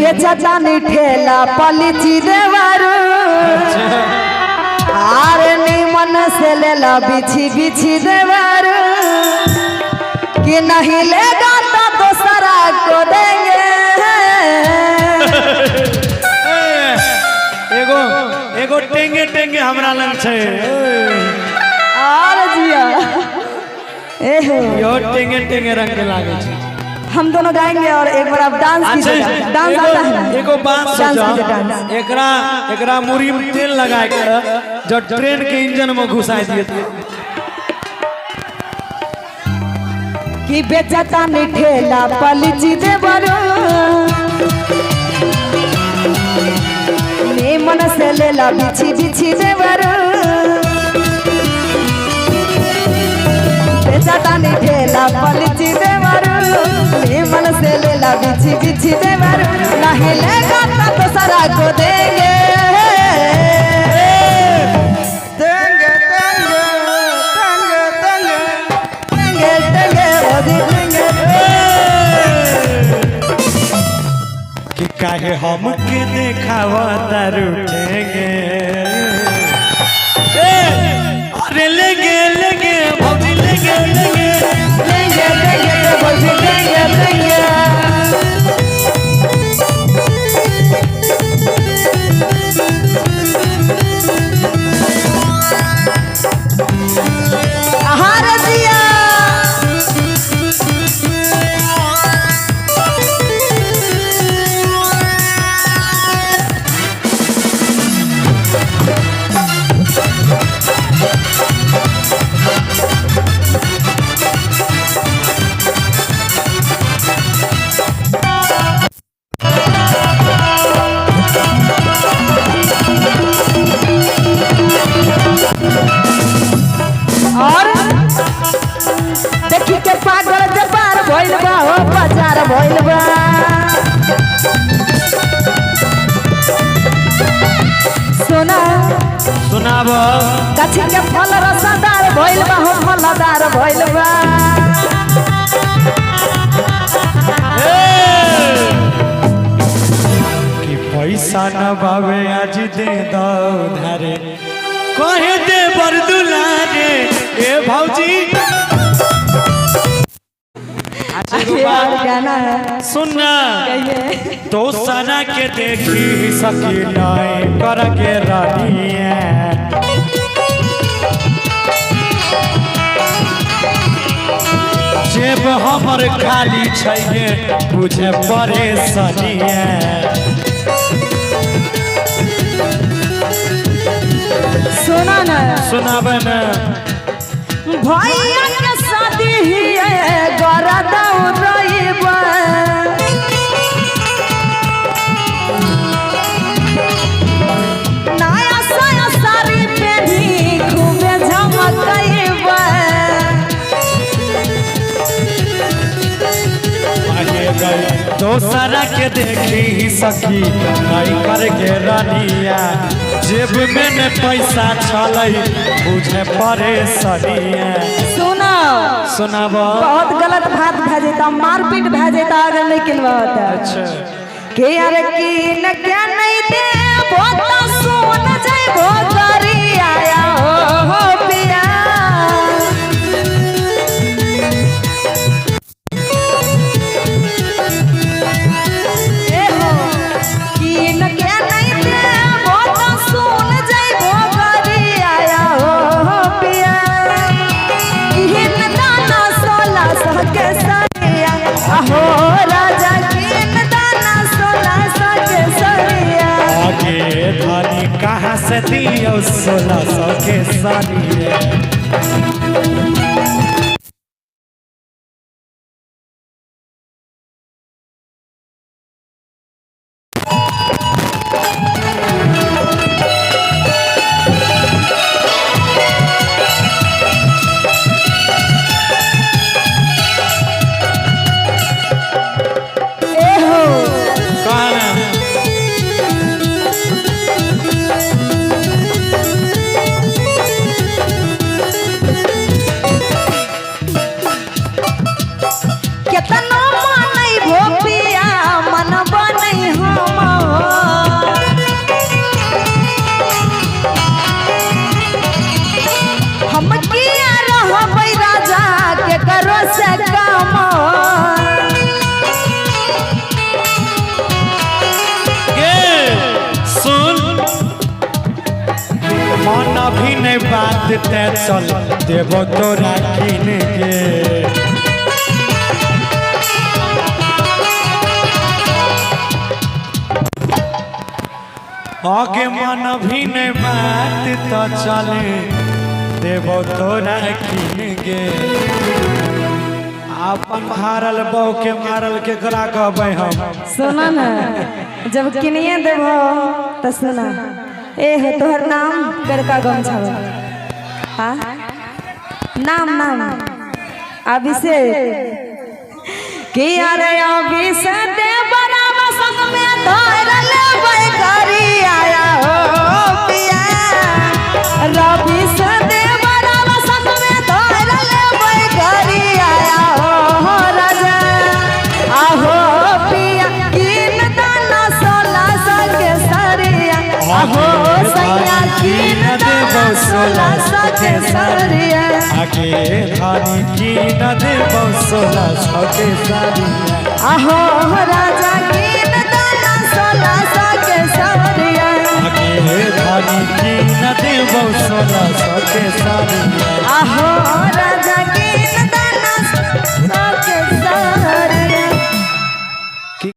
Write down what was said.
बेचा नहीं ठेला पलिची देवारू आरे नहीं मन से लेला बिछी बिछी देवारू कि नहीं लेगा तो दूसरा को देंगे। एगो टेंगे टेंगे हमरा लग छे आर जिया एहो यो टेंगे टेंगे रंग के लागे छे। हम दोनों गाएंगे और एक बार आप डांस कीजिएगा। डांस आता है? एगो बात सोचो, एकरा मुरी में तेल लगा के जो ट्रेन के इंजन में घुसा दिए कि बेचता नहीं ठेला पलिची देवरू ने मन से लेला बिछी बिछी देवरू बेचता नहीं ठेला पलिची देवरू ने मन से लेला बिछी बिछी देवरू नहीं लेगा तो दूसरा को देंगे। कि काहे हमके देखावा तारू ठेंगे अरे लेंगे लेंगे भौजी लेंगे लेंगे लेंगे लेंगे भौजी लेंगे लेंगे। आहार दिया और देखी के पागल जबार भइल बा हो बाजार भइल बा सोना सुनाब गाछी के फल रसदार भइल बा हो फलदार भइल बा कि पैसा न बावे आज दे दो धारे कहे दे बरदुला रे ए भौजी गाना सुनना तो सना के देखी सकी नहीं कर के रानिया जेब हमर खाली छैगे बुझे परेशानिया सुना ना सुनाबे ना भैया के शादी ही गरदा उड़इबा नया साया साड़ी पहनी खूबे झमकइबा दोसरा के देखी सखी नहीं कर के रानिया जेब में न पैसा छलै बुझे परेशानिया। सुनो सुनाब बहुत गलत बात भे जेता मारपीट भे जेता अगर नहीं किनवाता अच्छा के यार की न क्या नहीं दे बोता सुन जाए भोकरी आया हो पिया ए हो की न क्या नहीं दे बोता सुन जाए भोकरी आया हो पिया किन दाना 1600 के सरिया अहो राजा किन दाना 1600 के सरिया आगे धानी कहाँ से दियो 1600 के साड़िया भी नहीं बात ते चल देवो तोरा किन के आगे मन भी नहीं बात तो चले देवो तोरा किन गे अपन हारल बहू के मारल के करा कहबै हम सुना ना जब किनिए देबो तो सुना ए हो तोहर नाम करका गम छाव हाँ नाम नाम अभिषेक कि अरे अभिषेक देवरावा संग में धर लेबै करी आया हो पिया रवि से देवरावा संग में धर लेबै करी आया हो राजा आहो पिया किन दाना 1600 के सरिया आहो सैया किन देबो 1600 के सरिया आगे धानी किन देबो 1600 के सरिया आहो राजा किन दाना 1600 के सरिया आगे धानी किन देबो 1600 के सरिया